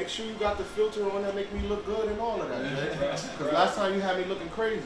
make sure you got the filter on that make me look good and all of that, Jay. Because last time you had me looking crazy.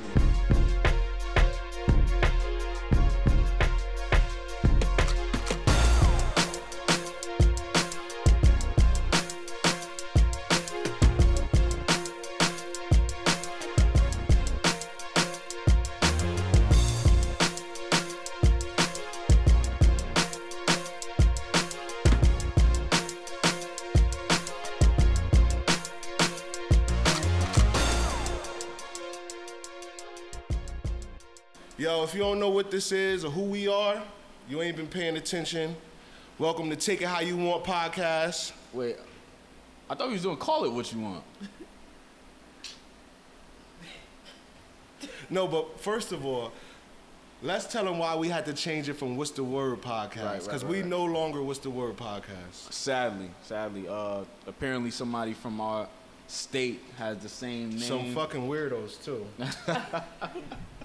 Yo, if you don't know what this is or who we are, you ain't been paying attention. Welcome to Take It How You Want podcast. Wait, I thought we was doing Call It What You Want. No, but first of all, let's tell them why we had to change it from What's the Word podcast. Because we no longer What's the Word podcast. Sadly. Apparently somebody from our state has the same name. Some fucking weirdos, too.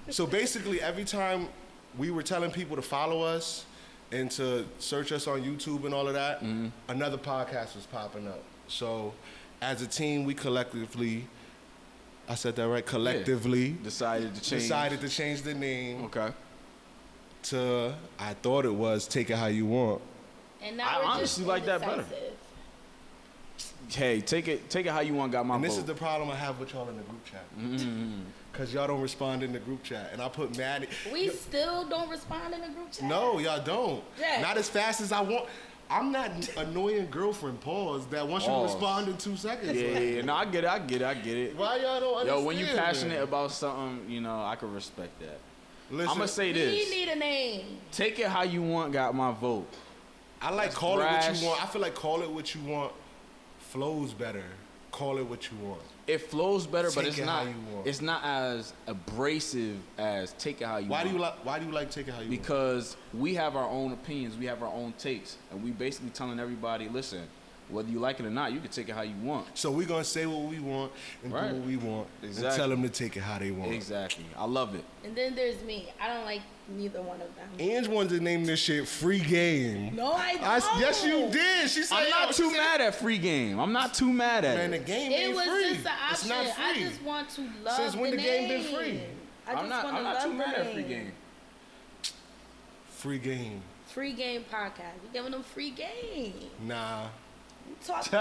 So basically, every time we were telling people to follow us and to search us on YouTube and all of that, another podcast was popping up. So as a team, we collectively, I said that right, collectively decided to change the name. Okay. To, I thought it was Take It How You Want. And now I we're honestly just like that better. Hey, take it how you want. Got my and vote. This is the problem I have with y'all in the group chat. Because y'all don't respond in the group chat. And I put mad. We still don't respond in the group chat? No, y'all don't. Yeah. Not as fast as I want. I'm not annoying girlfriend, pause, that wants you to respond in 2 seconds. Yeah, no, I get it. Why y'all don't understand? Yo, when you passionate about something, you know, I can respect that. Listen, I'm going to say this. We need a name. Take It How You Want got my vote. I like That's Call brash. It What You Want. I feel like Call It What You Want flows better. Call It What You Want. It flows better, but Take It How You Want. it's not as abrasive as Take It How You Want. Why do you like Take It How You Want? Because we have our own opinions, we have our own takes, and we basically telling everybody, listen, whether you like it or not, you can take it how you want. So we're going to say what we want and do what we want and tell them to take it how they want. Exactly. I love it. And then there's me. I don't like neither one of them. Ange wanted to name this shit Free Game. No, I don't. Yes, you did. She said, I'm not too mad at Free Game. I'm not too mad at Man, the it. game It ain't was free. just an option. It's not free. I just want to love Since when the game been free? I'm not too mad at Free Game. Free Game. Free Game podcast. We giving them free game. Nah. We talking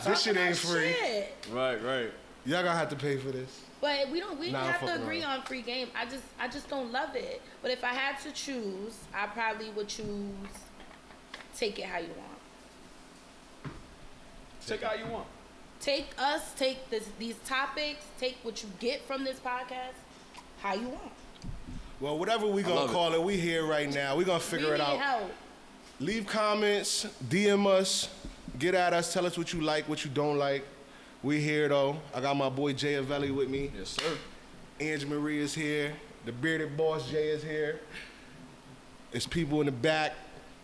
This shit ain't free. Shit. Right. Y'all gonna have to pay for this. But we don't have to fucking agree around. on free game. I just don't love it. But if I had to choose, I probably would choose Take It How You Want. Take it how you want. Take these topics, take what you get from this podcast, how you want. Well, whatever we gonna call it, we here right now. We gonna figure it out. Help. Leave comments, DM us, get at us, tell us what you like, what you don't like. We here though. I got my boy Jay Avelli with me. Yes, sir. Angie Marie is here. The bearded boss Jay is here. It's people in the back.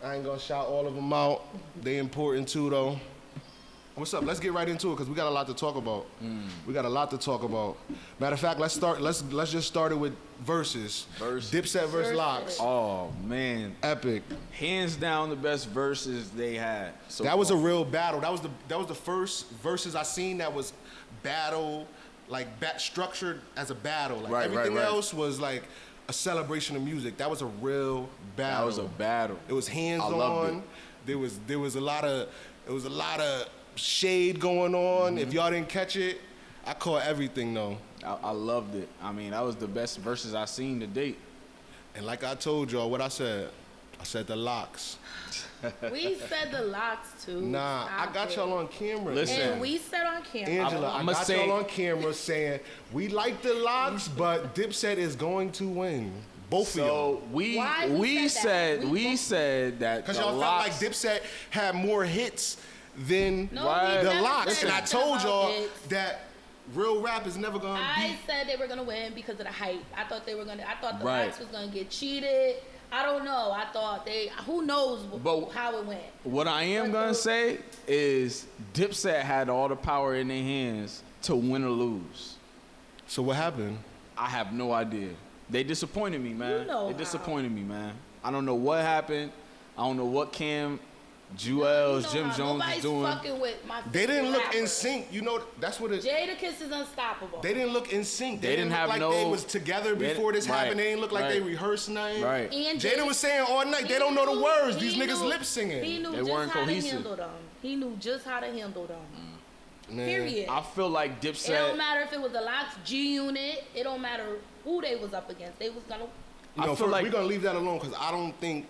I ain't gonna shout all of them out. They important too though. What's up? Let's get right into it because we got a lot to talk about. We got a lot to talk about. Matter of fact, let's just start it with Verzuz. Dipset versus Locks. Oh man, Epic. hands down the best verses they had. So That was a far. real battle. That was the first Verzuz I seen that was battle, like structured as a battle. Like everything else was like a celebration of music. That was a real battle. That was a battle. It was hands I loved on. There was a lot of shade going on. If y'all didn't catch it, I caught everything though. I loved it. I mean, that was the best verses I seen to date. And like I told y'all, what I said the Locks. We said the Locks too. Nah, I got y'all on camera. Listen. And we said on camera. Angela, I got y'all on camera saying we like the Locks, but Dipset is going to win. Both of y'all. So we said that Because the y'all Locks, felt like Dipset had more hits than No, Right. we the never Locks. said And I that told about y'all it. that real rap is never going to I beat. said they were gonna win because of the hype. I thought the Right. Locks was gonna get cheated. I don't know. I thought who knows But- how it went. what I am gonna say is Dipset had all the power in their hands to win or lose. So what happened? I have no idea. They disappointed me, man. You know They how. disappointed me, man. I don't know what happened. I don't know what Cam Jewels, You know Jim how Jones nobody's is doing. fucking with my They didn't look rapper. in sync. You know, that's what it. Jadakiss is unstoppable. They didn't look in sync. They didn't look have like no- they was together they- before this right, happened. They didn't look like they right. rehearsed nothing. Right. And Jada was saying all night, they don't know the words. These niggas lip singing. He knew They just weren't how cohesive. to handle them. He knew just how to handle them. Man. Period. I feel like It don't Dipset. matter if it was the Locks, G Unit. It don't matter who they was up against. They was gonna. You know, I feel like- we're gonna leave that alone because I don't think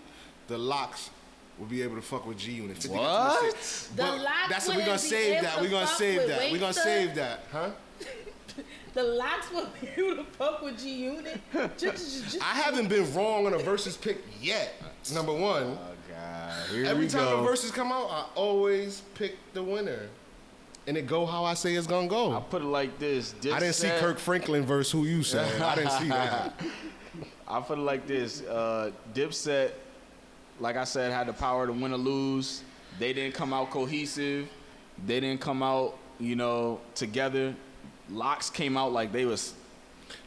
the Locks will be able to fuck with G Unit. 50 gets What? too sick. The But Locks that's we're wouldn't gonna be save able that. to We're gonna fuck save with that. We're gonna Wingster. save that, huh? The Locks will be able to fuck with G Unit. I haven't been wrong on a versus pick yet. Number one. Oh God! Here Every we time go. the verses come out, I always pick the winner. And it go how I say it's gonna go. I put it like this. Dipset, I didn't see Kirk Franklin verse who you said. I didn't see that. I put it like this. Dipset, like I said, had the power to win or lose. They didn't come out cohesive. They didn't come out, together. Locks came out like they was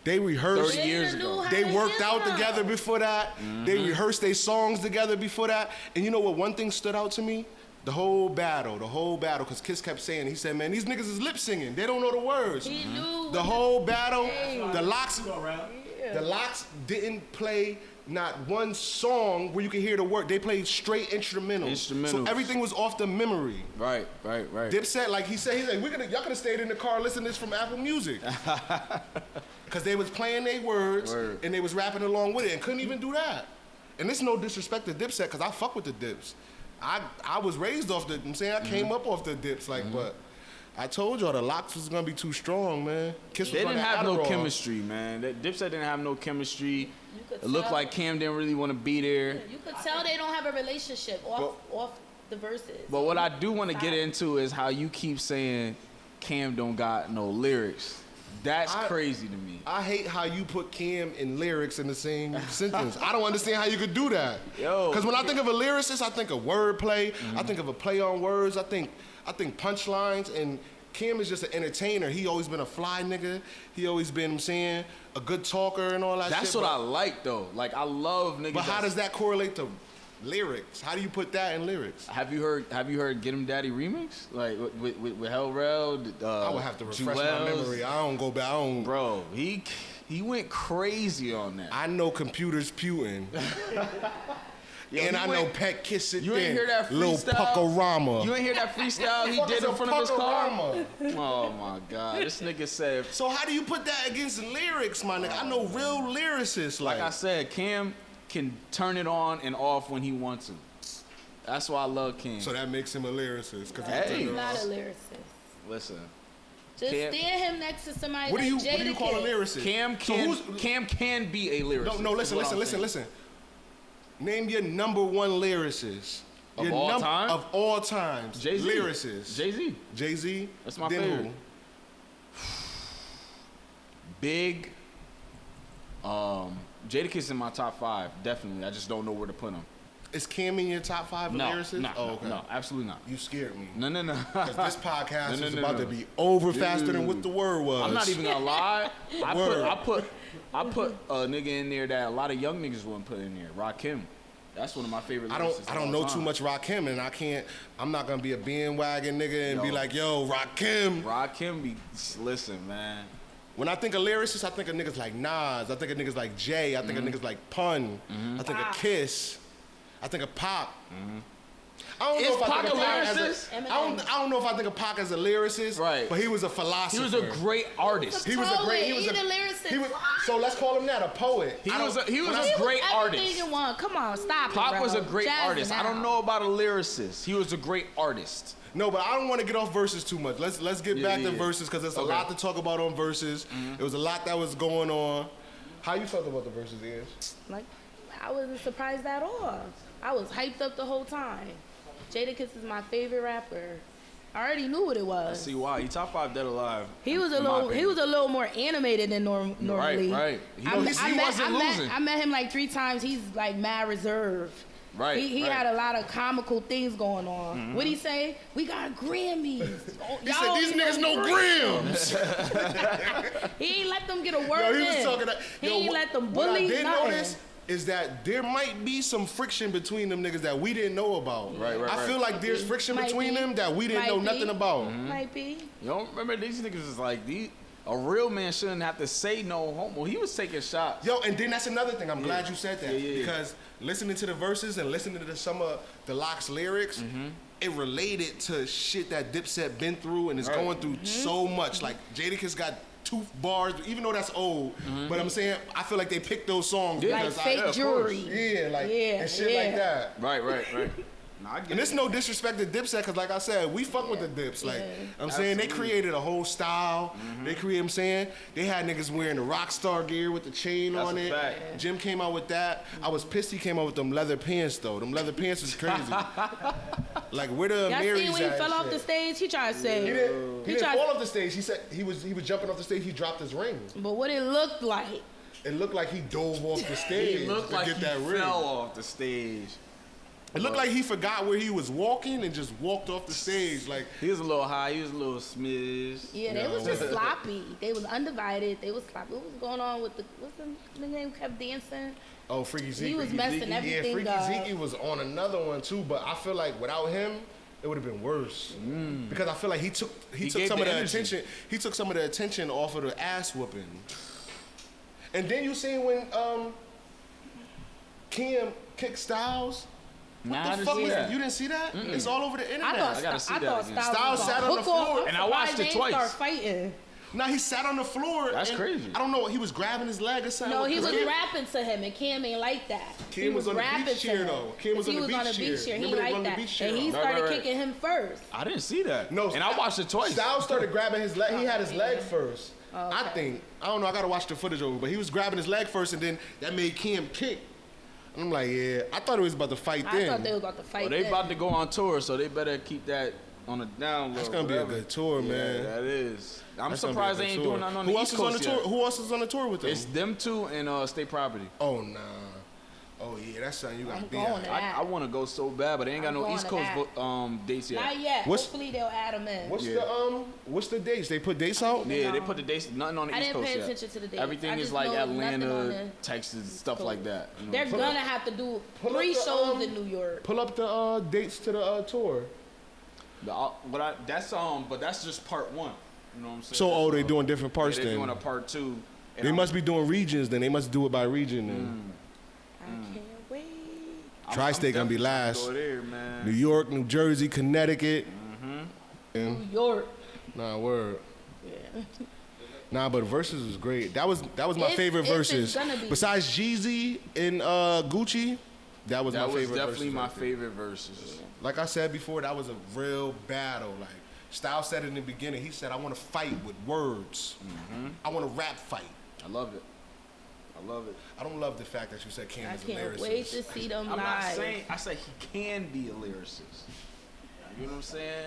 They rehearsed. 30 years ago. They worked out together before that. They rehearsed their songs together before that. And you know what? One thing stood out to me. The whole battle, because Kiss kept saying, he said, man, these niggas is lip singing. They don't know the words. He knew. The whole battle, Hey. the Locks didn't play not one song where you could hear the word. They played straight instrumentals. So everything was off the memory. right. Dipset, like he said, y'all could have stayed in the car listening to this from Apple Music. Because they was playing their words and they was rapping along with it and couldn't even do that. And it's no disrespect to Dipset because I fuck with the Dips. I was raised off the, I'm saying I came up off the Dips, but I told y'all the Locks was gonna be too strong, man. Kiss was They on didn't that have no Adderall. chemistry, man. Dipset didn't have no chemistry. could It looked tell. like Cam didn't really want to be there. You could tell they don't have a relationship off the verses. But what I do want to get into is how you keep saying Cam don't got no lyrics. That's crazy to me. I hate how you put Cam and lyrics in the same sentence. I don't understand how you could do that. Because when I think of a lyricist, I think of wordplay. I think of a play on words. I think punchlines. And Cam is just an entertainer. He always been a fly nigga. He always been, a good talker and all that shit. That's what I like though. Like I love niggas. But how does that correlate to lyrics? How do you put that in lyrics? Have you heard Get 'Em Daddy remix? Like with Rell. I would have to refresh my memory. I don't go back. Bro, he went crazy on that. I know computers pewing. Yo, and he I went- know Pet Kiss it You ain't hear that Little freestyle? Puckorama. You ain't hear that freestyle he Fuck did is in a front of his car? Puckorama? Oh my God, this nigga said. So how do you put that against lyrics, my nigga? I know real lyricists Like I said, Cam can turn it on and off when he wants to. That's why I love Cam. So that makes him a lyricist. Cause Hey. He's not a lyricist. Listen, Just Cam- stand him next to somebody what do like you call a Jadakiss. lyricist? Cam can be a lyricist. No, is what I'm saying. listen. Name your number one lyricist. Of Your all time? Of all times. Jay-Z. Lyricist. Jay-Z. Jay-Z. That's my then favorite. Who? Big. Jadakiss in my top 5, definitely. I just don't know where to put him. Is Cam in your top 5 No, lyricists? no, no, absolutely not. You scared me. No. Because this podcast No, is no, about no. to be over faster than Dude. what the word was. I'm not even gonna lie. Word. I put a nigga in there that a lot of young niggas wouldn't put in there. Rakim. That's one of my favorite. I don't know too much Rakim, and I'm not gonna be a bandwagon nigga and be like, yo, Rakim. Rakim be, listen, man. When I think of lyricists, I think of niggas like Nas. I think of niggas like Jay. I think of niggas like Pun. I think of Kiss. I think of Pac. I don't Is know if I Pac think of a Pac as lyricist? I don't know if I think of Pac as a lyricist. Right. But he was a philosopher. He was a great artist. He was a great. He was He the lyricist. He was, so let's call him that, a poet. He I was don't- a when I- great Everything artist. in one. Come on, stop it, Pac was a bro. great Jazz artist. it I don't out. know about a lyricist. He was a great artist. No, but I don't want to get off verses too much. Let's get back to yeah. verses because there's a Okay. lot to talk about on verses. There was a lot that was going on. How you felt about the verses, is? Like, I wasn't surprised at all. I was hyped up the whole time. Jadakiss is my favorite rapper. I already knew what it was. See why? He top 5 dead alive. He was a in my little. He opinion. was a little more animated than normally. Right. He I wasn't losing. I met him like 3 times. He's like mad reserved. Right. He had a lot of comical things going on. What'd he say? We got Grammys. Oh, He said these niggas know grams. He ain't let them get a word Yo, he in. was talking that. He Yo, ain't let them what I bully did nothing. notice is that there might be some friction between them niggas that we didn't know about. Right. I feel like there's friction between them that we didn't know nothing about. Might be. You don't remember these niggas is like a real man shouldn't have to say no homo. He was taking shots. Yo, and then that's another thing. I'm glad you said that Yeah. because listening to the verses and listening to some of the Locks lyrics, it related to shit that Dipset been through and is going through so much. Like Jadakiss got 2 bars, even though that's old. But I'm saying I feel like they picked those songs Like because fake jewelry. and shit like that. Right. Nah, I get And it's no disrespect to Dipset, because like I said, we fuck with the Dips. Like, I'm saying they created a whole style. They created, I'm saying, they had niggas wearing the rock star gear with the chain That's on a it. fact. Jim came out with that. I was pissed he came out with them leather pants, though. Them leather pants is crazy. Like, where the Y'all Marys seen when he at fell and off the shit? stage? He tried to say. He didn't tried- fall off the stage. He said he was jumping off the stage. He dropped his ring. But what it looked like. It looked like he dove off the stage He looked to like get he that ring. fell off the stage. It looked like he forgot where he was walking and just walked off the stage. Like, He was a little high. He was a little smizz. Yeah, they was just sloppy. They was undivided. They was sloppy. What was going on with what's the name kept dancing? oh, Freaky Zeke. He was messing everything Freaky up. Zeke was on another one too, but I feel like without him, it would have been worse. Because I feel like he took gave some the of the energy. attention. He took some of the attention off of the ass whooping. And then you seen when Kim kicked Styles. Nah, I What the didn't fuck see was that. You didn't see that? It's all over the internet. I gotta see that again. Styles sat on the floor. And I watched it twice. Start fighting. Now he sat on the floor. That's and crazy. I don't know. He was grabbing his leg or something. No, he was Kim- rapping to him, and Kim ain't like that. Kim he was on the rapping beach to chair, him. though. Kim was on the He beach was on the beach chair. He Remember they like run the that, beach chair and he on. started Right. kicking him first. I didn't see that. No, and I watched it twice. Styles started grabbing his leg. He had his leg first. Oh, okay. I think. I don't know. I gotta watch the footage over, but he was grabbing his leg first, and then that made Kim kick. And I'm like, yeah. I thought it was about to fight I then. thought they was about to fight. Well, they then. about to go on tour, so they better keep that on the down low. That's gonna be a good tour, man. That is. I'm That's gonna be a surprised good they ain't tour. doing nothing on Who the else East is on the Coast tour? yet. Who else is on the tour with them? It's them two and State Property. Oh nah. Oh yeah, that's something you gotta I'm be going at. to I want to go so bad, but they ain't got I'm no going East to Coast that. dates yet. Not yet. What's- Hopefully they'll add them in. What's the dates? They put dates out? Yeah, they put the dates. Nothing on the I East didn't Coast pay yet. attention to the dates. Everything I is just like know nothing on Atlanta, the Texas, stuff like that. You know? They're gonna have to do Pull up 3 the, shows in New York. Pull up the dates to the tour. But that's just part one. You know what I'm saying? So they doing different parts they're then. doing a part two. and They I'm- must be doing regions then. They must do it by region then. I can't wait. Tri-State gonna be definitely trying last. to go there, man. New York, New Jersey, Connecticut. New And York. nah, word. Yeah. Nah, but Versus was great. That was my If- favorite if it's Versus. gonna be. Besides Jeezy and Gucci, that was That my was favorite. definitely versus my right there. favorite verses. Like I said before, that was a real battle. Like Styles said in the beginning, he said, "I want to fight with words. I want to rap fight." I love it. I love it. I don't love the fact that you said Cam I is a can't lyricist. wait to see them I'm not live. saying. I said he can be a lyricist. You know what I'm saying?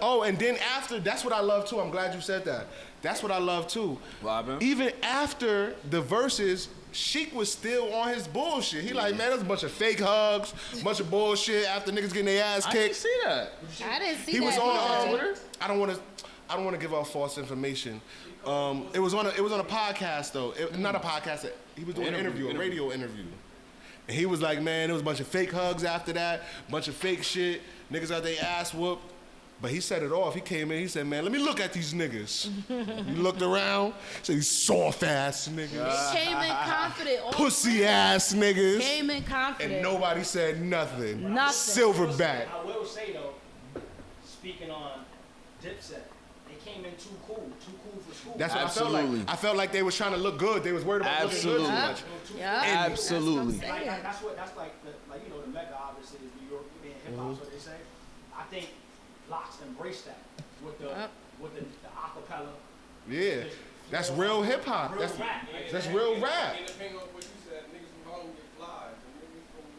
Oh, and then after, that's what I love too. I'm glad you said that. That's what I love too. Robin? Even after the verses, Sheik was still on his bullshit. He like, man, there's a bunch of fake hugs, bunch of bullshit after niggas getting their ass I didn't kicked. see that. I didn't see He that. was on either. Twitter. I don't want to give out false information. It was on a podcast though. Not a podcast. He was doing an interview, a radio interview. And he was like, man, there was a bunch of fake hugs after that, bunch of fake shit. Niggas got their ass whooped. But he set it off. He came in, he said, man, let me look at these niggas. He looked around, said, these soft ass niggas, He came in confident. all pussy night. ass niggas. Came in confident. And nobody said nothing. Nothing. Silverback. I will say though, speaking on Dipset, they came in too cool for school. That's what Absolutely. I felt like. I felt like they was trying to look good. They was worried about looking good too Absolutely. much. Yeah. Absolutely. That's what I'm saying. That's like the Mecca obviously is New York and hip hop's what they say. I think Locks embraced that with the acapella. Yeah. That's real hip hop. Real That's rap. that's real rap.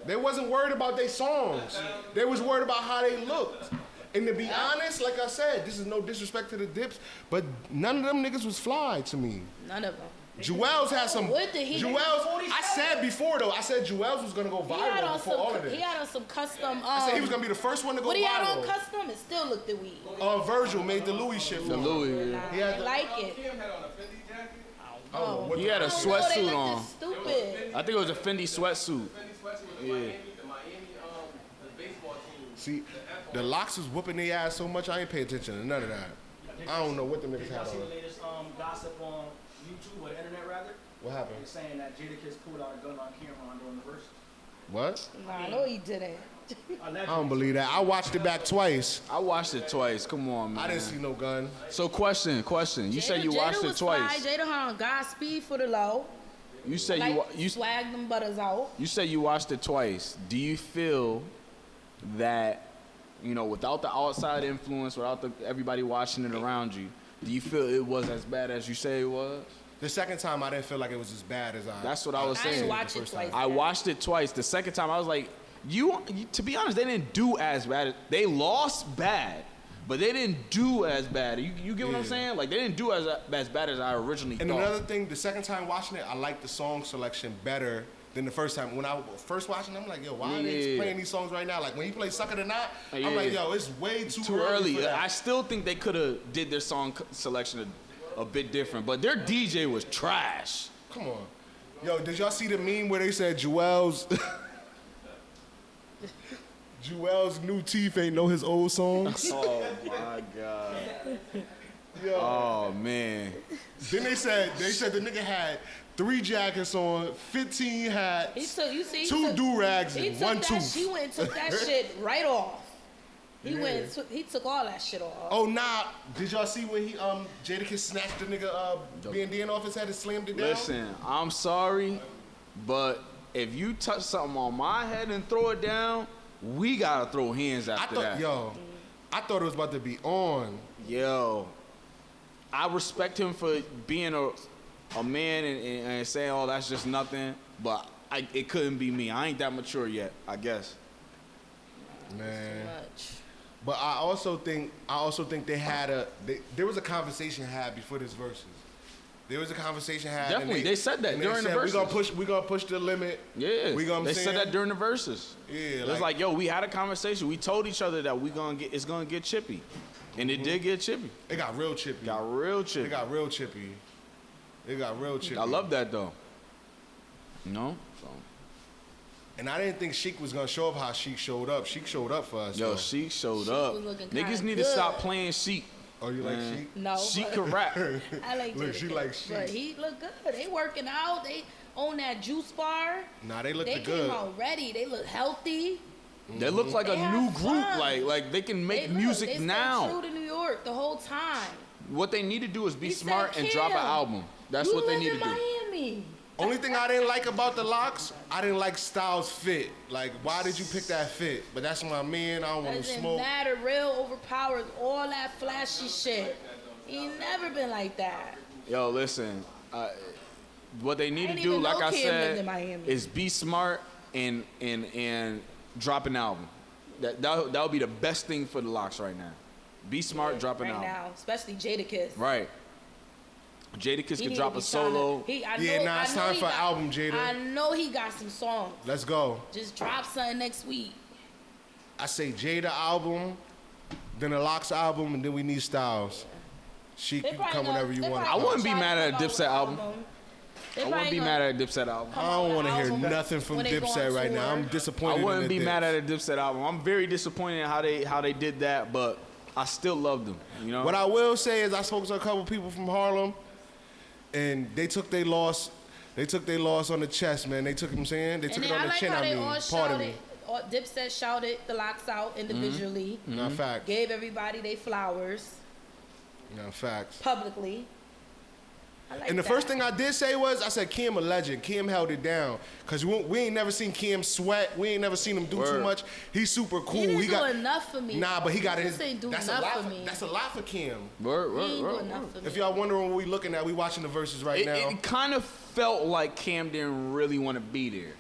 They wasn't worried about their songs. They was worried about how they looked. And to be honest, like I said, this is no disrespect to the Dips, but none of them niggas was fly to me. None of them. Jewels had some. What did he- Jewels. I said before though. I said Jewels was gonna go He had viral on before all of some. this. He had on some custom. I said he was gonna be the first one to go What he had on viral. custom? It still looked the weed. Virgil made the Louis shit for The him. Louis. Nah, He had I the- like it. I don't know what He the had a fuck I don't know, they sweatsuit look on. just stupid. I think it was a Fendi sweatsuit. Yeah. See, the Locks was whooping their ass so much, I ain't pay attention to none of that. I don't know what the niggas Did y'all had see the on. latest gossip on YouTube or the internet rather? What They're happened? saying that Jadakiss pulled out a gun on camera during the verse. What? Nah, no, he didn't. I don't believe that. I watched it back twice. I watched it twice. Come on, man. I didn't see no gun. So question. You said you watched it was twice. Fly. Jada on Godspeed for the low. You said Like, you swag them butters out. you said you watched it twice. Do you feel that, you know, without the outside influence, without everybody watching it around you, do you feel it was as bad as you say it was? The second time, I didn't feel like it was as bad as I. That's what I was I saying. didn't watch the it first twice. time. I watched it twice. The second time, I was like, you to be honest, they didn't do as bad. They lost bad, but they didn't do as bad. You get what I'm Yeah. saying? Like, they didn't do as bad as I originally And thought. another thing, the second time watching it, I liked the song selection better than the first time. When I was first watching it, I'm like, yo, why are they Yeah. playing these songs right now? Like, when he plays Suck It or Not, Yeah. I'm like, yo, it's way too Too early. for that. I still think they could have did their song selection a bit different, but their DJ was trash. Come on. Yo, did y'all see the meme where they said Joel's new teeth ain't know his old songs? Oh my god. Yo. Oh man. Then they said the nigga had 3 jackets on, 15 hats, He took, you see, he 2 took- do-rags, he and took 1 that, tooth. He went and took that shit right off. He Yeah. went and took, he took all that shit off. Oh, nah. Did y'all see when he Jadakiss snatched the nigga bandana off his head and slammed it down? Listen, I'm sorry, but if you touch something on my head and throw it down, we gotta throw hands I after thought, that. yo, I thought it was about to be on. Yo, I respect him for being a man and saying, "Oh, that's just nothing," but it couldn't be me. I ain't that mature yet, I guess. Man. Much. But I also think they had there was a conversation had before this verses. There was a conversation had. and Definitely, they said that and during the verses. We gonna push the limit. Yeah, We gonna they said that during the verses. Yeah, It was like, yo, we had a conversation. We told each other that it's gonna get chippy, and it did get chippy. It got real chippy. Got real chippy. It got real chippy. It got real chippy. I love that though. You know, so And I didn't think Sheik was gonna show up how Sheik showed up. Sheik showed up for us. yo, though. Sheik showed Sheik up. was looking Niggas kinda need to good. stop playing Sheik. Oh, you like Man. Sheik? No. Sheik but- can rap. I like Look, Jada she Kiss, like Sheik. But he look good. They working out. They own that juice bar. Nah, they looked They good. came out ready. They look healthy. They look like They a have new group. fun. Like they can make They look, music they stayed now. true to New York the whole time. What they need to do is be He smart said, and drop an "Kim, album. That's you what they live need to in do. Miami. Only thing I didn't like about the Locks, I didn't like Styles' fit. Like, why did you pick that fit? But that's my man. I don't want to Doesn't smoke. matter. Real overpowers all that flashy shit. He ain't never been like that. Yo, listen. What they need I to didn't do, even like know I Kim lived in said, Miami. is be smart and drop an album. That would be the best thing for the Locks right now. Be smart, drop an right album. now, especially Jadakiss. Right. Jadakiss He could need drop to a be trying to- solo. It's time for an album, Jada. I know he got some songs. Let's go. Just drop something next week. I say Jada album, then the Locks album, and then we need Styles. She They can probably come gonna- whenever you they want. probably I wouldn't be gonna mad try at to a come Dipset out with album. They I wouldn't probably be gonna mad at a Dipset album. come I out don't with want to an hear album nothing from when they go on Dipset right now. tour. I'm disappointed. I in wouldn't the be Dips. mad at a Dipset album. I'm very disappointed in how they did that, but I still love them. You know. What I will say is I spoke to a couple people from Harlem, and they took their loss. They took their loss on the chest, man. They took, I'm saying, they took And it then on I the like chin. how I they mean, all pardon me. shouted. Dipset shouted the Locks out individually. Not facts. Gave everybody their flowers Not facts. publicly. I like And the that. first thing I did say was, I said, Kim a legend. Kim held it down. Because we ain't never seen Kim sweat. We ain't never seen him do too Word. much. He's super cool. He didn't He do got enough for me. Nah, but he got He his. ain't do That's a enough lot for me. That's a lot for Kim. Word, He word, ain't do word, enough word. for me. If y'all wondering what we looking at, we watching the verses right now. It kind of felt like Cam didn't really want to be there,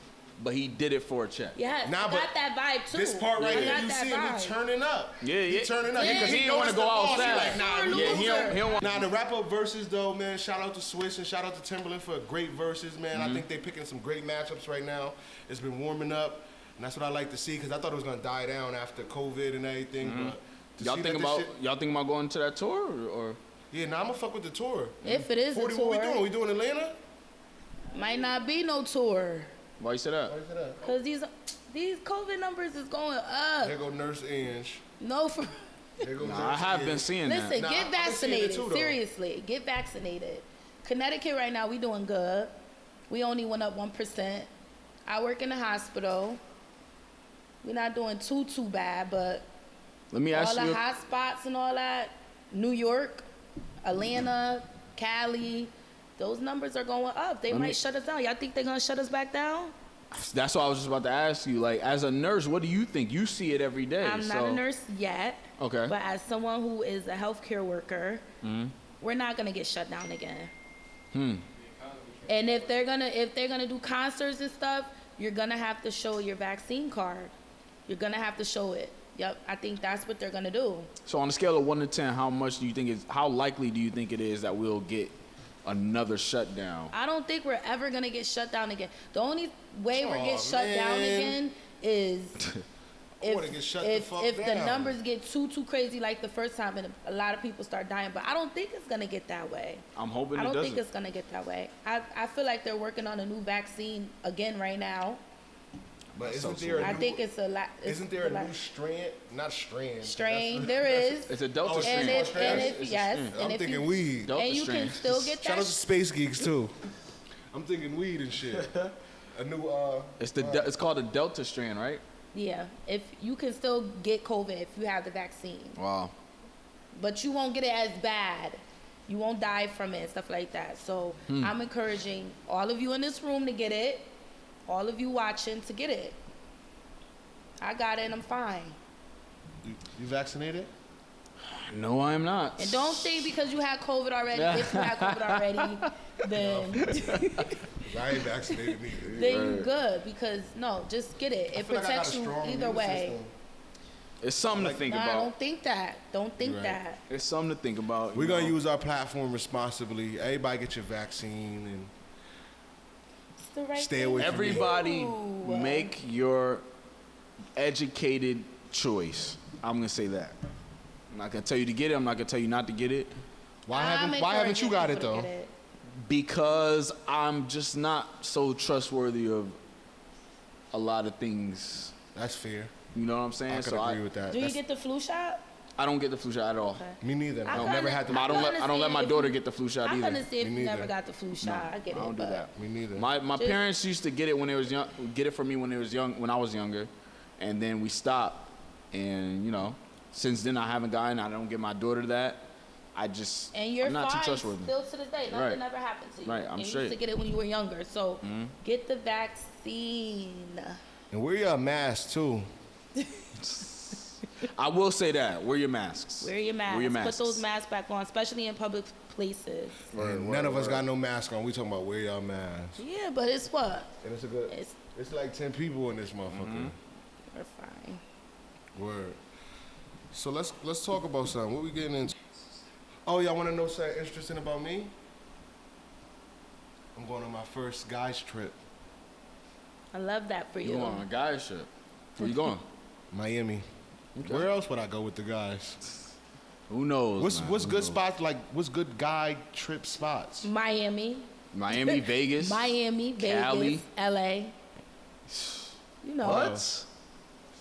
but he did it for a check. Yes, Nah, I but got that vibe too. This part right I here, got you that see him, he vibe. turning up. Yeah, He yeah. turning up. Yeah. Because he didn't want to noticed go the boss. He outside. like, nah, Sore Yeah, loser. he don't want. Now the wrap up verses though, man. Shout out to Swiss and shout out to Timberland for great verses, man. I think they picking some great matchups right now. It's been warming up, and that's what I like to see because I thought it was gonna die down after COVID and everything. But to Y'all see think that this about shit- y'all think about going to that tour or? Yeah, nah, I'ma fuck with the tour. If it is a 40, tour, what we doing? We doing Atlanta? might not be no tour. Why you say that? Why is that? Cause these COVID numbers is going up. There go Nurse Ange. No, for There go Nah, I Nurse have Ange. been seeing that. listen, Nah, get I've been seeing it vaccinated. too, though. Seriously, get vaccinated. Connecticut right now, we doing good. We only went up 1%. I work in the hospital. We're not doing too bad, but Let me all ask the you. hot spots and all that, New York, Atlanta, Cali, those numbers are going up. They Let me- might shut us down. Y'all think they're gonna shut us back down? That's what I was just about to ask you. Like, as a nurse, what do you think? You see it every day. I'm not a nurse yet, Okay. but as someone who is a healthcare worker, Mm-hmm. we're not gonna get shut down again. Hmm. And if they're gonna do concerts and stuff, you're gonna have to show your vaccine card. You're gonna have to show it. Yep, I think that's what they're gonna do. So on a scale of 1 to 10, how likely do you think it is that we'll get another shutdown? I don't think we're ever gonna get shut down again. The only way we're Aw, get shut down man. again is I wanna get shut the if fuck the down. numbers get too crazy like the first time and a lot of people start dying. But I don't think it's gonna get that way. I'm hoping I it don't doesn't. think it's gonna get that way. I feel like they're working on a new vaccine again right now. But So isn't there a I new, think it's a lot. isn't there a new strand? Not strand. strain? That's- There is. It's a Delta Oh, strain. And if, and It's if a yes, strain. and I'm if thinking you weed. Delta and you strain. can still get Shout out that. to Space Geeks too. I'm thinking weed and shit. A new It's called a Delta strain, right? Yeah, if you can still get COVID if you have the vaccine, Wow. but you won't get it as bad. You won't die from it and stuff like that. So I'm encouraging all of you in this room to get it. All of you watching to get it. I got it and I'm fine. You vaccinated? No, I am not. And don't think because you had COVID already, if you had COVID already, then I ain't vaccinated either. then you good. Because no, just get it. I It feel like I got a protects you strong either immune way. system. It's something to think Nah, about. don't think that. Don't think Right. that. It's something to think about. We're you gonna know. use our platform responsibly. Everybody get your vaccine and It's the right Stay thing away to from me. Everybody do. make your educated choice. I'm gonna say that. I'm not gonna tell you to get it. I'm not gonna tell you not to get it why I'm haven't you encouraging got it people to though? get it. because I'm just not so trustworthy of a lot of things. That's fair. You know what I'm saying? I could agree with that. Do you That's- get the flu shot? I don't get the flu shot at all. Okay. Me neither. I I've couldn't- never had the. I don't let understand my if daughter you- get the flu shot I either. understand if Me you never neither. got the flu shot. I get it. I don't do but that. Me neither. My Just- parents used to get it when they was young, get it for me when they was young, when I was younger, and then we stopped. And you know, since then I haven't gotten. I don't get my daughter that. And you're I'm not fine too trustworthy. still to this day. Nothing Right. ever happened to you. Right, I'm and you straight. used to get it when you were younger. So get the vaccine. And wear your mask too. I will say that. Wear your masks. Wear your mask. Wear your masks. Put those masks back on, especially in public places. And none of us got no mask on. We talking about wear your mask. Yeah, but it's what? And it's a good. It's It's like 10 people in this motherfucker. we're fine. Word. So let's talk about something. What we getting into? Oh, y'all want to know something interesting about me? I'm going on my first guys trip, I love that for You you. going on a guy trip? Where you going? Miami. Where else would I go with the guys? Who knows? man? What's Who good knows? spots? Like what's good guy trip spots? Miami, Miami, Vegas. Miami, Vegas, Cali. LA. You know, What?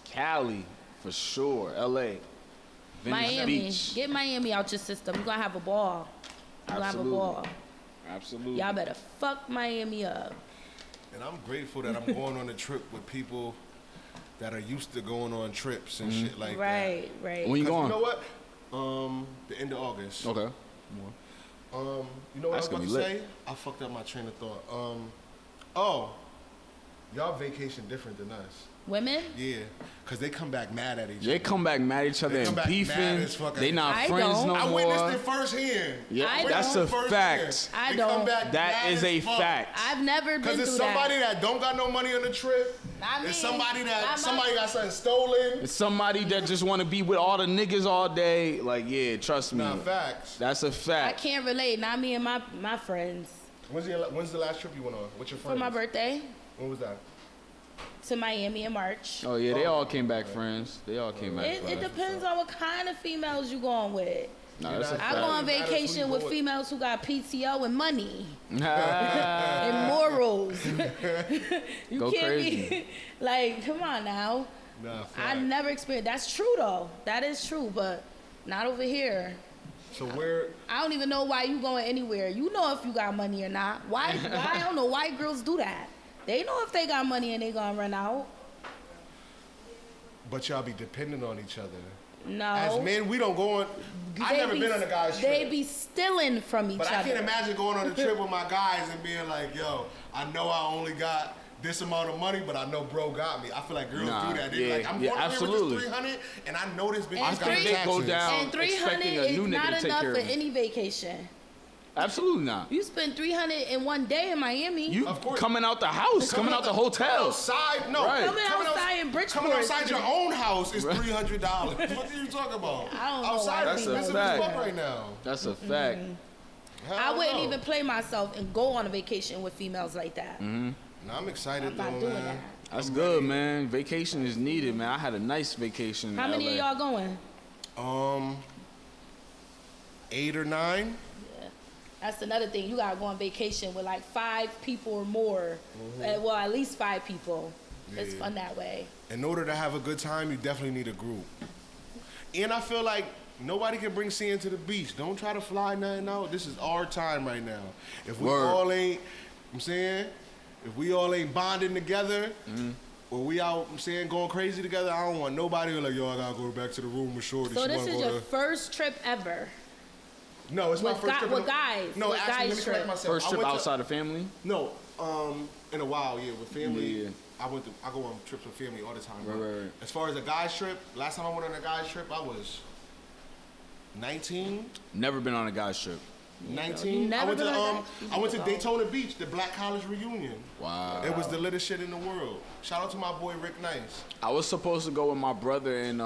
Cali, for sure. L.A. Venice Miami. Beach. Get Miami out your system. You're gonna have a ball. You're gonna have a Absolutely. ball. Absolutely. Y'all better fuck Miami up. And I'm grateful that I'm going on a trip with people that are used to going on trips and shit like that. Right, right. When you 'Cause going? You know what? The end of August. Okay. You know what I was That's about gonna to be lit. say? I fucked up my train of thought. Oh, y'all vacation different than us. Women? Yeah, cause they come back mad at each They other. come back mad at each other They and come back mad beefing. as fuck. They not I friends don't. no I more. witnessed it firsthand. Yeah, I that's don't. a Firsthand. fact. I They don't. Come back That mad is as a fuck. fact. I've never been Cause through it's somebody that. that don't got no money on the trip. Not me. It's somebody Not that my- somebody got something stolen. It's somebody that just want to be with all the niggas all day. Like, yeah, trust me. Nah, facts. That's a I fact. can't relate. Not me and my friends. When's the last trip you went on? What's your friends? For my birthday When was that? to Miami in March. Oh yeah, they all came back friends. They all came back It friends. depends on what kind of females you going with. No, that's a I go fact. on vacation with females who got PTO and money and morals. You Go can't crazy. be like, come on now. Nah, I fact. never experienced. That's true though. That is true, but not over here. So where? I don't even know why you going anywhere. You know if you got money or not. Why I don't know why girls do that. They know if they got money and they gonna run out. But y'all be dependent on each other. No. As men, we don't go on. I've never been on a guy's trip. They be stealing from each But other. I can't imagine going on a trip with my guys and being like, yo, I know I only got this amount of money, but I know bro got me. I feel like girls Nah, do that. They yeah, like, I'm yeah, going here absolutely. with this 300, and I know this bitch And got me three- They go taxes. down And 300 expecting a is new nigga not to take enough care for of it. any vacation. Absolutely not. You spend 300 in one day in Miami. You Of course. coming out the house, coming out the hotel. Outside, no. Right. Coming outside in Bridgeport. Coming outside your own house is $300. What are you talking about? I don't know Outside why is people expensive do as that. fuck right now. That's a fact. Hell I wouldn't no. even play myself and go on a vacation with females like that. Nah, I'm excited I'm though, not doing man. that. That's good, man. Vacation is needed, man. I had a nice vacation in How many LA. of y'all going? 8 or 9. That's another thing. You gotta go on vacation with like 5 people or more. Well, at least 5 people. It's Yeah. fun that way. In order to have a good time, you definitely need a group. And I feel like nobody can bring sand to the beach. Don't try to fly nothing out. This is our time right now. If we Word. all ain't, I'm saying, if we all ain't bonding together, or we out, I'm saying, going crazy together, I don't want nobody who like, yo, I gotta go back to the room with Shorty. So She this wanna is go your to... first trip ever. No, it's my with first guy- trip. with guys, No, with actually, guys let me correct trip. myself. First I trip went to- outside of family? No, in a while, yeah, with family. Yeah. I go on trips with family all the time. Right, bro. right, right. As far as a guy's trip, last time I went on a guy's trip, I was 19. Never been on a guy's trip. 19. You never I went to been on that? I went to Daytona Beach, the Black College reunion. Wow. It was the littest shit in the world. Shout out to my boy Rick Nice. I was supposed to go with my brother and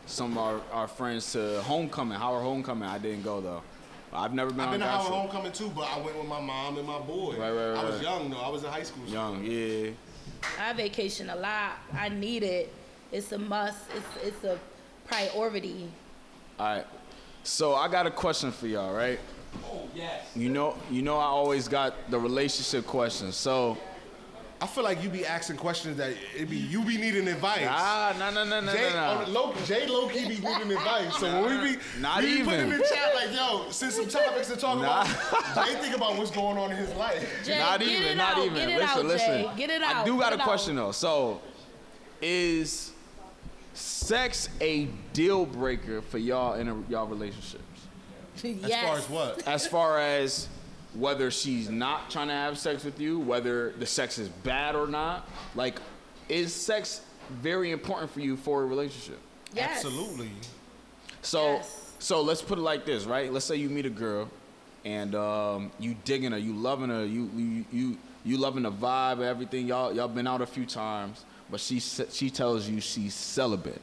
some of our friends to homecoming, Howard homecoming. I didn't go though. I've never been I've on a been to guy's Howard trip. homecoming too, but I went with my mom and my boy. Right, right, I was right. young though. I was in high school. Young, yeah. I vacation a lot. I need it. It's a must. It's a priority. All right. So I got a question for y'all, right? Oh, yes. You know I always got the relationship questions. So I feel like you be asking questions that you be needing advice. Jay low-key be needing advice. So when we be Not we be putting even. in the chat like, yo, send some topics to talk about. Jay think about what's going on in his life. Jay, Not get even, it not out, even. Get it Listen, out, listen. Jay. Get it out. I do got Get a it out. question though. So, is sex a deal breaker for y'all in y'all relationships? Yes. As far as what? As far as whether she's not trying to have sex with you, whether the sex is bad or not, like, is sex very important for you for a relationship? Yes. Absolutely. So, Yes. so let's put it like this, right? Let's say you meet a girl, and you digging her, you loving her, you loving the vibe, everything. Y'all been out a few times, but she tells you she's celibate.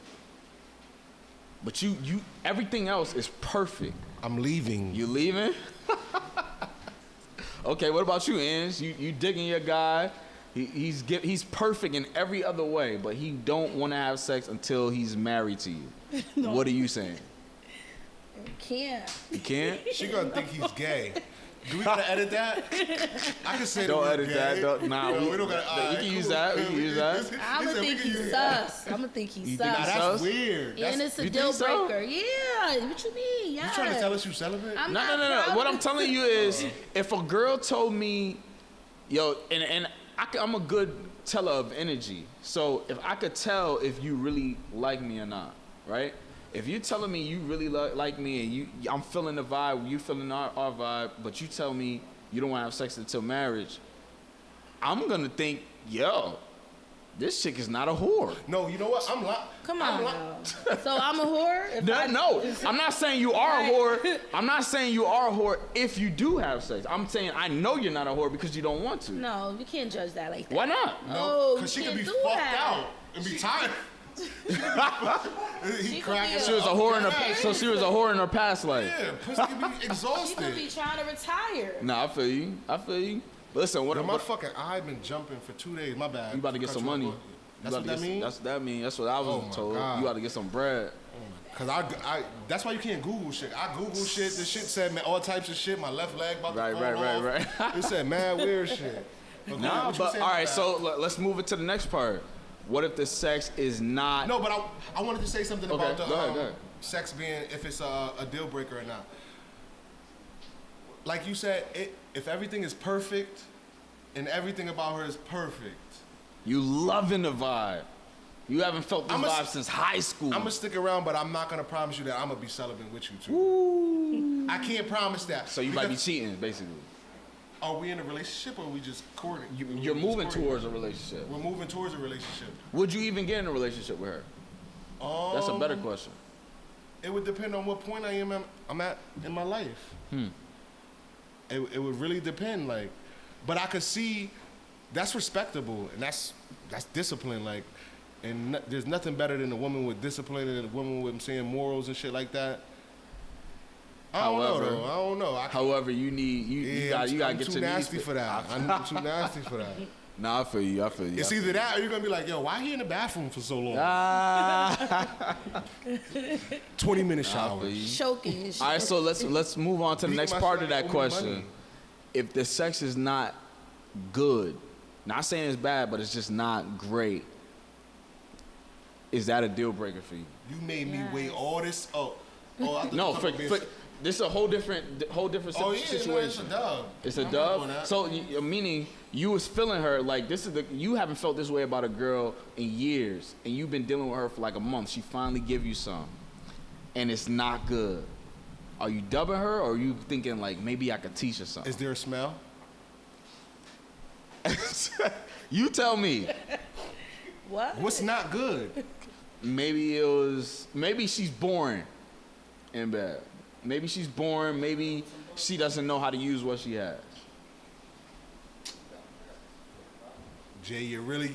But you everything else is perfect. I'm leaving. You leaving? Okay, what about you, Ange? You digging your guy? He's perfect in every other way, but he don't want to have sex until he's married to you. What are you saying? Can't. You can't? She gonna think he's gay. Do we gotta edit that? I can say Don't the word edit gay. that. Don't, nah, No, we don't gotta. you alright, can use cool. that. We can use that. I'm gonna think he's sus. I'm gonna think he's Nah, sus. that's Sus? weird. And it's a you deal think so? breaker. Yeah. What you mean? Yeah. You trying to tell us you celibate? I'm No. not proud What of I'm it. telling you is, if a girl told me, yo, and I'm a good teller of energy. So if I could tell if you really like me or not, right? If you're telling me you really like me and I'm feeling the vibe, you feeling our vibe, but you tell me you don't want to have sex until marriage, I'm gonna think, yo, this chick is not a whore. No, you know what? Come on. now. So I'm a whore? If I- No, I'm not saying you are a whore. I'm not saying you are a whore if you do have sex. I'm saying I know you're not a whore because you don't want to. No, you can't judge that like that. Why not? No, Because she you could be can't fucked do that. out and be tired. He could cracking. be She was a whore in her. So she was a whore in her past life. Yeah, pussy could be She could be exhausted. trying to retire. Nah, I feel you. Listen, Yo, my what fucking eye been jumping for 2 days. My bad. you about to get Cut some you off. money? That's what that means? That's what that means. That's what I was Oh my told. God. You about to get some bread. Oh my Cause I that's why you can't Google shit. I Google shit. The shit said man, all types of shit. My left leg about to fall off. Right. It said mad weird shit. But No, what you but saying all right. about So that? let's move it to the next part. What if the sex is not? No, but I wanted to say something about the go ahead. sex being if it's a deal breaker or not. Like you said, if everything is perfect and everything about her is perfect, You loving the vibe. You haven't felt this vibe since high school. I'm gonna stick around, but I'm not gonna promise you that I'm gonna be celibate with you too. I can't promise that. So you might be cheating, basically. Are we in a relationship or are we just courting? You're moving towards a relationship. We're moving towards a relationship. Would you even get in a relationship with her? That's a better question. It would depend on what point I'm at in my life. It would really depend, like, but I could see that's respectable and that's discipline, like, and there's nothing better than a woman with discipline and a woman with morals and shit like that. I don't know. However, you gotta get too your nasty needs for that. I'm too nasty for that. Nah, I feel you. It's either that or you're gonna be like, yo, why he in the bathroom for so long? 20-minute shower. Choking. All right, so let's move on to the Beating next my part shit of like that owe me question. money. If the sex is not good, not saying it's bad, but it's just not great, is that a deal breaker for you? You made me wait all this. I thought No, you were talking about this is a whole different situation. No, it's a dub. It's a I'm not doing dub. that. So meaning you was feeling her like you haven't felt this way about a girl in years, and you've been dealing with her for like a month. She finally give you some, and it's not good. Are you dubbing her, or are you thinking like maybe I could teach her something? Is there a smell? You tell me. What? What's not good? Maybe she's boring in bed. Maybe she's boring. Maybe she doesn't know how to use what she has. Jay, you're really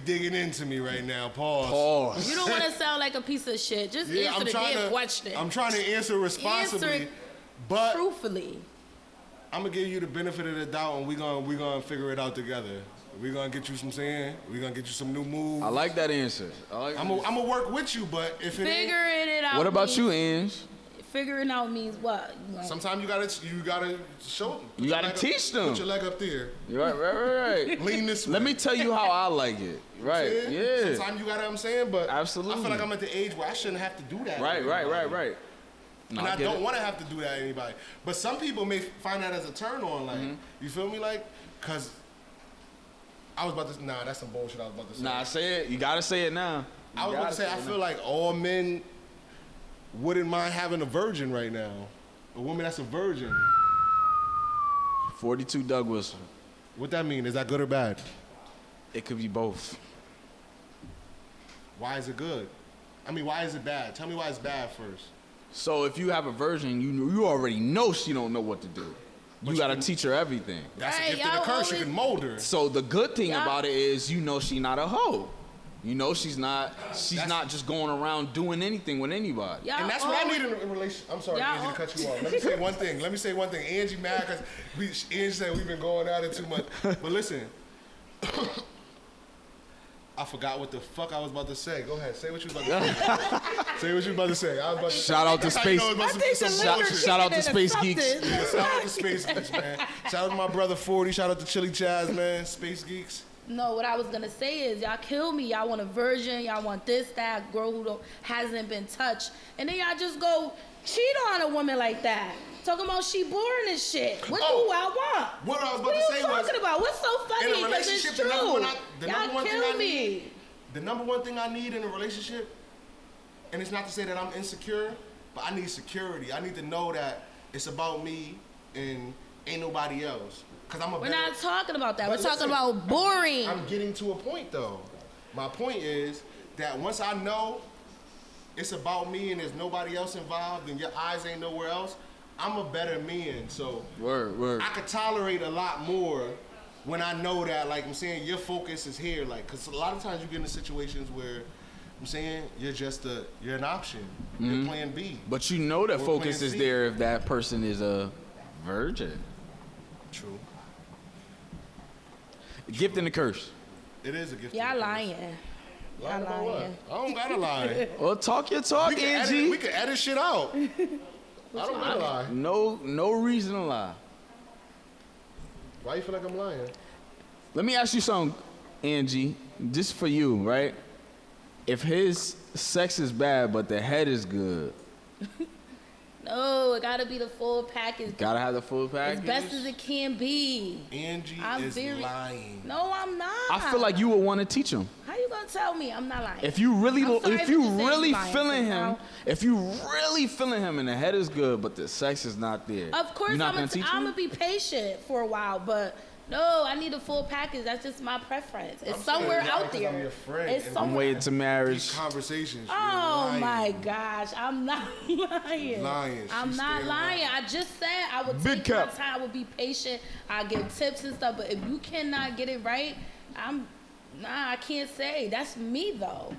digging into me right now. Pause. Pause. You don't want to sound like a piece of shit. Just answer the damn question. I'm trying to answer responsibly, Answer but truthfully. I'm gonna give you the benefit of the doubt, and we're gonna figure it out together. We're gonna get you some saying. We're gonna get you some new moves. I like that answer. I'm gonna work with you, but if it ain't, Figuring it out. What about means, you, Ange? Figuring out means what? sometimes you gotta show them. You gotta teach them. Put your leg up there. Right. Lean this way. Let me tell you how I like it. Right. Yeah. Sometimes you gotta. I'm saying, but Absolutely. I feel like I'm at the age where I shouldn't have to do that. to Right. anybody. No, And I get don't it. want to have to do that to anybody. But some people may find that as a turn on, like, you feel me? Like, cause I was about to, that's some bullshit I was about to say. Nah, say it. You gotta say it now. I was about to say, I feel like all men wouldn't mind having a virgin right now. A woman that's a virgin. 42 Doug Whistle. What that mean? Is that good or bad? It could be both. Why is it good? I mean, why is it bad? Tell me why it's bad first. So if you have a virgin, you already know she don't know what to do. But You you gotta can- teach her everything. That's Right, a gift and a y'all curse. You always- can mold her. So the good thing Yeah. about it is, she not a hoe. She's not just going around doing anything with anybody. Y'all And that's what I always- need in a relationship. I'm sorry, Y'all Angie, to cut you off. Let me say one thing. Angie mad because Angie said we've been going at it too much. But listen, I forgot what the fuck I was about to say. Go ahead, say what you was about to say. Say what you was about to say. I was about to Shout out to I Space. know it's about to be some bullshit. Shout out to Space Geeks. Yeah, shout out to Space Geeks, man. Shout out to my brother 40. Shout out to Chili Chaz, man. Space Geeks. No, what I was gonna say is y'all kill me. Y'all want a virgin. Y'all want this, that girl who hasn't been touched, and then y'all just go cheat on a woman like that. Talking about she boring and shit. What do I want? What I was about What to are say you was, talking about? What's so funny? in a Because it's relationship, true. the number Y'all one thing kill I me. need, the number one thing I need in a relationship, and it's not to say that I'm insecure, but I need security. I need to know that it's about me and ain't nobody else. Cause I'm a We're better, not talking about that. But We're talking listen, about boring. I'm getting to a point though. My point is that once I know it's about me and there's nobody else involved and your eyes ain't nowhere else, I'm a better man. So Word. I could tolerate a lot more when I know that, like I'm saying, your focus is here. Like, cause a lot of times you get into situations where I'm saying you're an option. You're plan B. But you know that We're focus playing is C. there if that person is a virgin. True. Gift and the curse. It is a gift. Y'all to the lying. Lying Y'all about what? lying. I don't gotta lie. Well, talk your talk, We Angie. can edit shit out. I don't gotta lie. No reason to lie. Why you feel like I'm lying? Let me ask you something, Angie, just for you, right? If his sex is bad but the head is good, No, it gotta be the full package. gotta have the full As package. best as it can be. Angie I'm is very- lying. No, I'm not. I feel like you would want to teach him. How you gonna tell me I'm not lying? If you really, I'm sorry if you for saying really lying, feeling 'cause him, now- if you really feeling him and the head is good but the sex is not there, Of course, you're not I'm gonna teach gonna him. be patient for a while, but no, I need a full package. That's just my preference. It's I'm somewhere saying out that 'cause there. I'm your friend It's and I'm somewhere. waiting to These marriage. conversations. You're Oh lying. my gosh, I'm not lying. Lying. I'm She's not staying lying. lying. I just said I would Big take my cap. time. I would be patient. I give tips and stuff. But if you cannot get it right, I can't say. That's me though.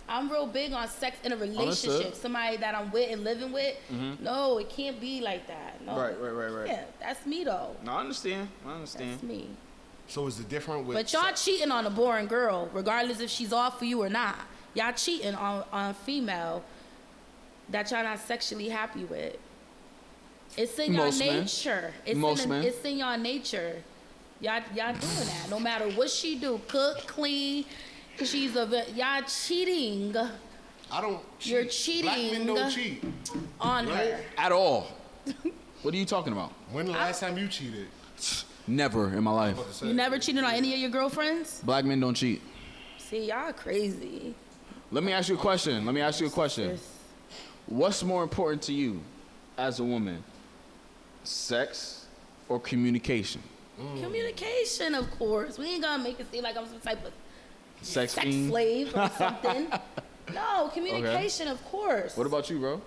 I'm real big on sex in a relationship. Understood. Somebody that I'm with and living with. No, it can't be like that. No. Right. Yeah, that's me though. No, I understand. That's me. So is it different with? But y'all cheating on a boring girl, regardless if she's off for you or not. Y'all cheating on a female that y'all not sexually happy with. It's in your Most men. nature. Most men. It's in your nature. Y'all doing that. No matter what she do, cook, clean, y'all cheating I don't. Cheat. You're Black men cheating. don't cheat. on Right. her. At all. What are you talking about? When the last time you cheated? Never in my life. About to say. You never cheated on any of your girlfriends? Black men don't cheat. See, y'all crazy. Let me ask you a question. What's more important to you as a woman? Sex or communication? Communication, of course. We ain't gonna make it seem like I'm some type of Sex sex fiend? slave or something. No, communication, of course. What about you, bro?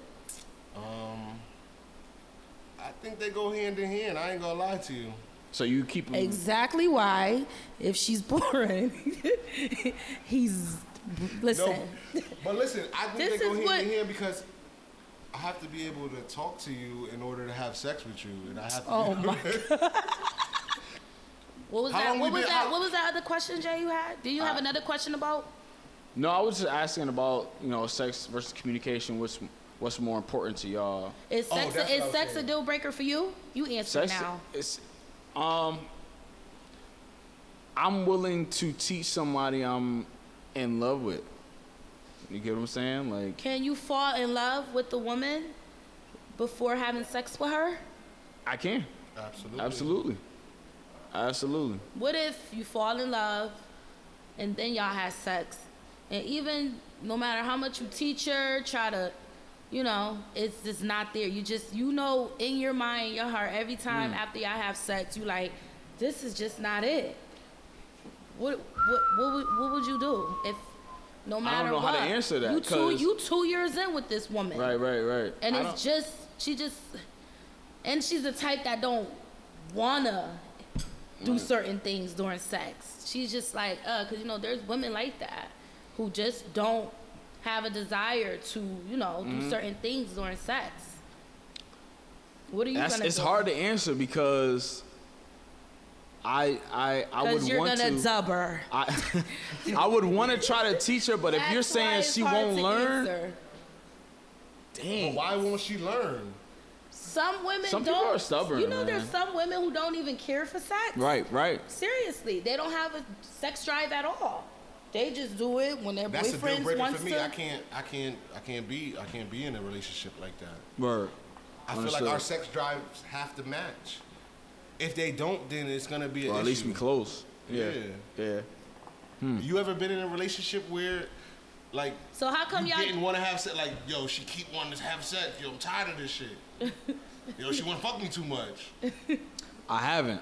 I think they go hand in hand. I ain't gonna lie to you. So you keep them. Exactly why, if she's boring, he's listen. No, but listen, I think This they go is hand what- in hand because I have to be able to talk to you in order to have sex with you, and I have to. Oh be my God. What was How that? long What we was been that? out? What was that other question, Jay? You had? Do you have another question about? No, I was just asking about, sex versus communication. What's more important to y'all? Is Oh, sex that's what I is was sex a saying. deal breaker for you? You answer Sex now. is I'm willing to teach somebody I'm in love with. You get what I'm saying? Like, Can you fall in love with the woman before having sex with her? I can. Absolutely. What if you fall in love and then y'all have sex? And even no matter how much you teach her, try to, it's just not there. You just, in your mind, your heart, every time after y'all have sex, you like, this is just not it. What would you do if no matter I don't know what? how to answer that. You 2 years in with this woman. Right. And it's just, and she's the type that don't wanna do certain things during sex. She's just like, cause there's women like that who just don't have a desire to, do certain things during sex. What are you gonna do? It's hard to answer because I would Cause you're want gonna to. dub her. I would want to try to teach her, but if you're That's why saying it's she hard won't to learn, answer. dang. But why won't she learn? Some women Some don't. people are stubborn, man. There's some women who don't even care for sex. Right. Seriously, they don't have a sex drive at all. They just do it when their That's a deal boyfriends breaker wants for me. to. I can't be in a relationship like that. Word. I feel like our sex drives have to match. If they don't, then it's gonna be an Or at issue. least be close. Yeah. You ever been in a relationship where, like, So how come you y'all? didn't want to have sex? Like, yo, she keep wanting to have sex. Yo, I'm tired of this shit. Yo, she want to fuck me too much. I haven't.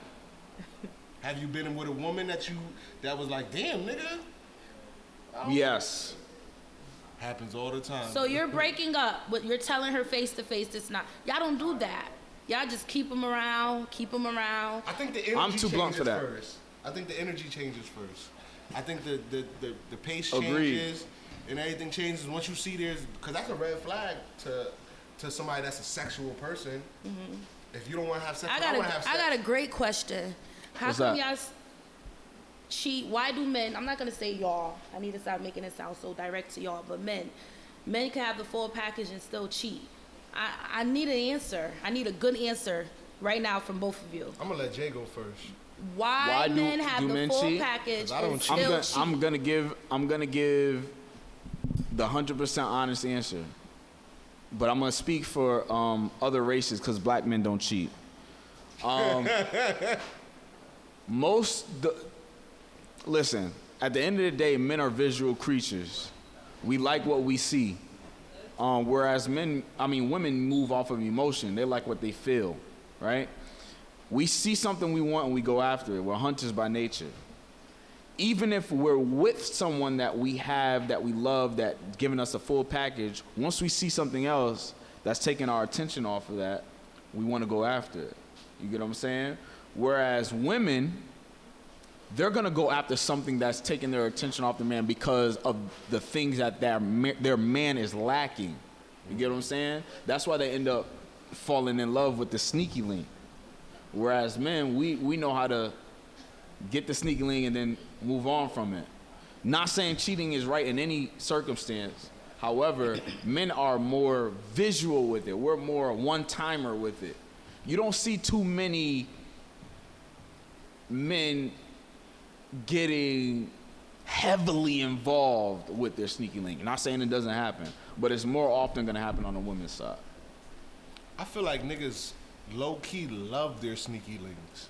Have you been with a woman that was like, damn, nigga? Yes. Happens all the time. So you're breaking up, but you're telling her face to face it's not. Y'all don't do that. Y'all just keep them around. I think the energy I'm too blunt for that. First. I think the energy changes first. I think the pace Agreed. changes and everything changes once you see because that's a red flag to somebody that's a sexual person. If you don't want to have sex, I want to have sex. I got a great question. How What's come that? y'all? cheat? Why do men, I'm not gonna say y'all, I need to stop making it sound so direct to y'all, but men can have the full package and still cheat. I need an answer. I need a good answer right now from both of you. I'm gonna let Jay go first. Why men have the men full cheat? package 'Cause I don't and cheat. still cheat? I'm gonna give the 100% honest answer, but I'm gonna speak for other races because black men don't cheat. Listen, at the end of the day, men are visual creatures. We like what we see, whereas women move off of emotion. They like what they feel, right? We see something we want and we go after it. We're hunters by nature. Even if we're with someone that we have, that we love, that giving us a full package, once we see something else that's taking our attention off of that, we want to go after it. You get what I'm saying? Whereas women, they're gonna go after something that's taking their attention off the man because of the things that their man is lacking. You get what I'm saying? That's why they end up falling in love with the sneaky link. Whereas men, we know how to get the sneaky link and then move on from it. Not saying cheating is right in any circumstance. However, men are more visual with it. We're more one-timer with it. You don't see too many men getting heavily involved with their sneaky link. Not saying it doesn't happen, but it's more often gonna happen on the women's side. I feel like niggas low-key love their sneaky links.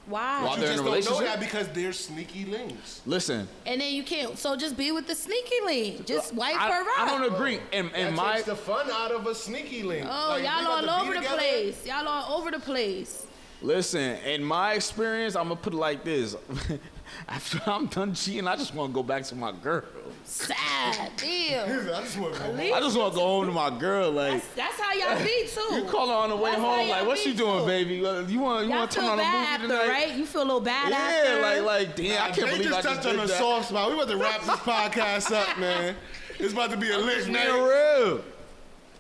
Why? While You they're in just a don't know relationship? that because they're sneaky links. Listen, And then you can't. So just be with the sneaky link. Just wipe her out. I don't agree. That And takes the fun out of a sneaky link. Oh, Like, we y'all about to all be over the together. place. Y'all all over the place. Listen, in my experience, I'm gonna put it like this. After I'm done cheating, I just wanna go back to my girl. Sad. Damn. I just want to go. I just wanna go home to my girl. Like, That's how y'all be too. you call her on the way That's how home, y'all like, what be, you doing, too. baby? You wanna Y'all turn feel on a movie bad after, tonight? right? You feel a little bad after. Yeah, like, damn, I can't Jay believe I just just touched on did a that. soft spot. We about to wrap this podcast up, man. It's about to be a lit Man, night. real.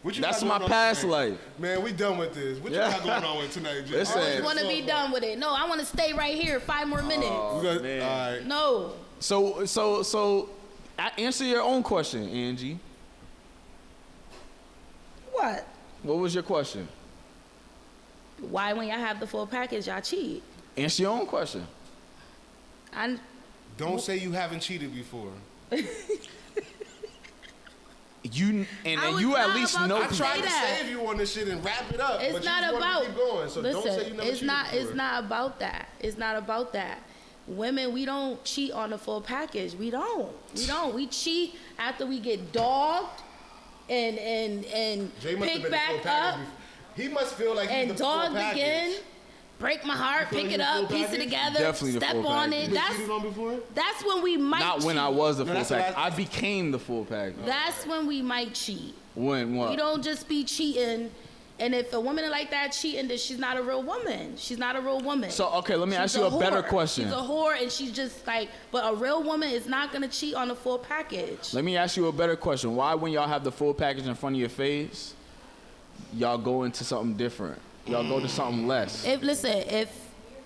What you That's got my going on past tonight? life. Man, we done with this. What Yeah. you got going on with tonight, Jay? Listen. I just want to be done with it. No, I want to stay right here 5 more minutes. We got, man. all right. No. So, answer your own question, Angie. What? What was your question? Why when y'all have the full package, y'all cheat? Answer your own question. Don't say you haven't cheated before. You I was you at not least about know to I people. tried to that. save you on this shit and wrap it up, It's but not you just about. wanted to keep going. So Listen, don't say you never it's cheated not. before. It's not about that. It's not about that. Women, we don't cheat on the full package. We don't. We don't. We cheat after we get dogged and Jay must have pick been the full back package up before. He must feel like he's and the full dogged package. again. Break my heart, feel pick like it you the up, full piece it package? together, Definitely the step full on package. it. You been cheated on before? That's when we might Not when cheat. I was the No, full that's what package. I- I became the full package. That's when we might cheat. When what? You don't just be cheating. And if a woman like that cheating, then she's not a real woman. She's not a real woman. So okay, let me She's ask you a better whore. question. She's a whore, and she's just like. But a real woman is not gonna cheat on the full package. Let me ask you a better question. Why, when y'all have the full package in front of your face, y'all go into something different? Y'all go to something less.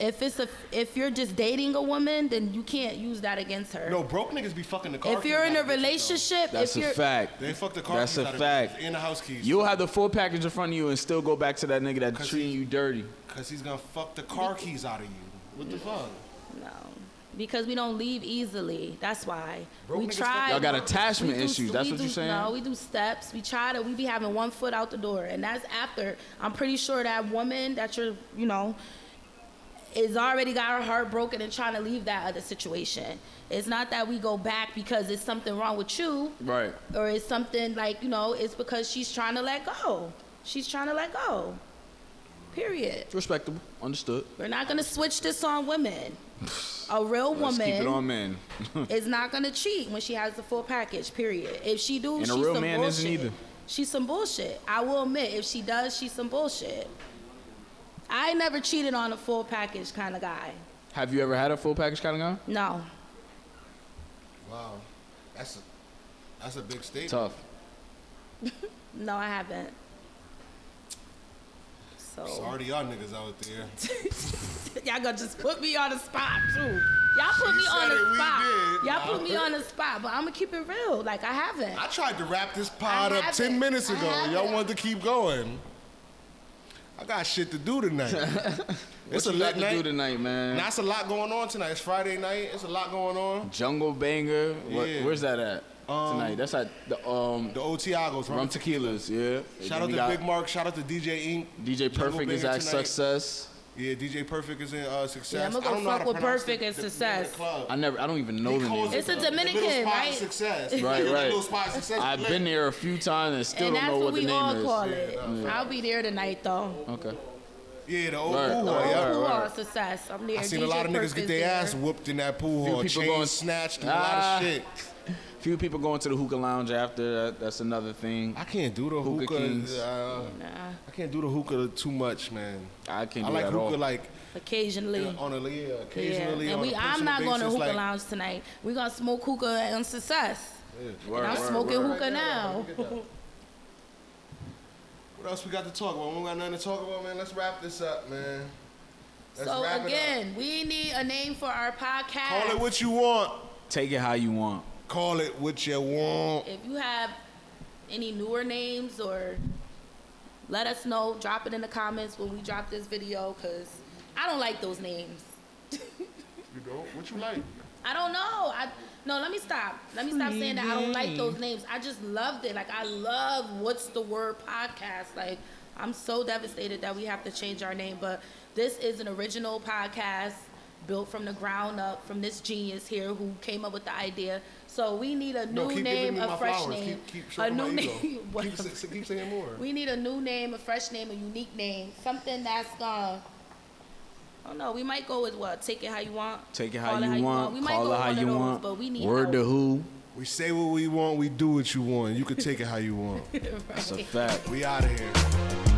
If you're just dating a woman, then you can't use that against her. No, broke niggas be fucking the car. If you're keys in out a of bitches, though. relationship, That's if a you're fact. They fuck the car That's keys a out of fact. bitches and the house keys. You'll have the full package in front of you and still go back to that nigga that's 'Cause treating he- you dirty. Cause he's gonna fuck the car keys out of you. What the fuck? no, because we don't leave easily. That's why Broke we niggas try. fuck Y'all got We attachment issues. That's we what you're saying? No, we do steps. We try to. We be having one foot out the door, and that's after. I'm pretty sure that woman that you're, is already got her heart broken and trying to leave that other situation. It's not that we go back because it's something wrong with you, Right. or it's something like it's because she's trying to let go. She's trying to let go. Period. Respectable. Understood. We're not gonna switch this on women. A real Let's keep it on woman men. is not gonna cheat when she has the full package. Period. If she do, And a she's real some man bullshit. isn't either. She's some bullshit. I will admit, if she does, she's some bullshit. I never cheated on a full package kind of guy. Have you ever had a full package kind of guy? No. Wow, that's a big statement. Tough. No, I haven't. So Sorry to y'all niggas out there. y'all gonna just put me on the spot too. Y'all put me on said it, the we spot. did. Y'all put me on the spot, but I'm gonna keep it real. Like I haven't. I tried to wrap this pod I up 10 haven't. minutes I ago. haven't. Y'all wanted to keep going. I got shit to do tonight. It's a What you got lit to do night. tonight, man? That's a lot going on tonight. It's Friday night. It's a lot going on. Jungle Banger. Yeah. Where's that at tonight? That's at the The Otiagos. Rum Tequilas. Yeah. Shout out We to got Big Mark. Shout out to DJ Ink. DJ Jungle Perfect is Banger at tonight. Success. Yeah, DJ Perfect is in Success. Yeah, I'm gonna I go don't know how fuck to with pronounce Perfect and the Success. club. I don't even know He the calls name. It's a the little Dominican, spot of right? Success. Right, The right. little spot of Success. I've been there a few times and still And don't that's know what what the we all name call is. it. I'll be there tonight though. Okay. Yeah, the old Right. pool hall. Right, Yeah. right, Pool right. hall Success. I'm there. I seen DJ a lot of niggas Perfect get is their there. ass whooped in that pool Few hall. people Chain going- snatched and a lot of shit. Few people going to the hookah lounge after. That's another thing. I can't do the Hookah hookah. kings. Nah, I can't do the hookah too much, man. I can't I do like that at hookah all. like occasionally. on a occasionally. Yeah, and on a I'm not personal going to basis, hookah like, lounge tonight. We're gonna smoke hookah and Success. Word, And I'm word, smoking word. hookah now. What else we got to talk about? We don't got nothing to talk about, man. Let's wrap this up, man. Let's So wrap it again, we need a name for our podcast. up. Call it what you want. Take it how you want. Call it what you want. If you have any newer names, or let us know. Drop it in the comments when we drop this video, cause I don't like those names. You know what you like? I don't know. No, let me stop. Let me stop saying that I don't like those names. I just loved it. Like I love What's the Word podcast. Like I'm so devastated that we have to change our name, but this is an original podcast built from the ground up from this genius here who came up with the idea. So we need a No, new keep name, giving me a my fresh flowers. name, Keep a stroking new my ego. name. Whatever. Keep saying more. We need a new name, a fresh name, a unique name, something that's gonna. I don't know. We might go with what? Take it how you want. Take it Call how you want. We might Call go it with how one you of those, want. but we need Word help. to who? We say what we want. We do what you want. You can take it how you want. That's a fact. We out of here.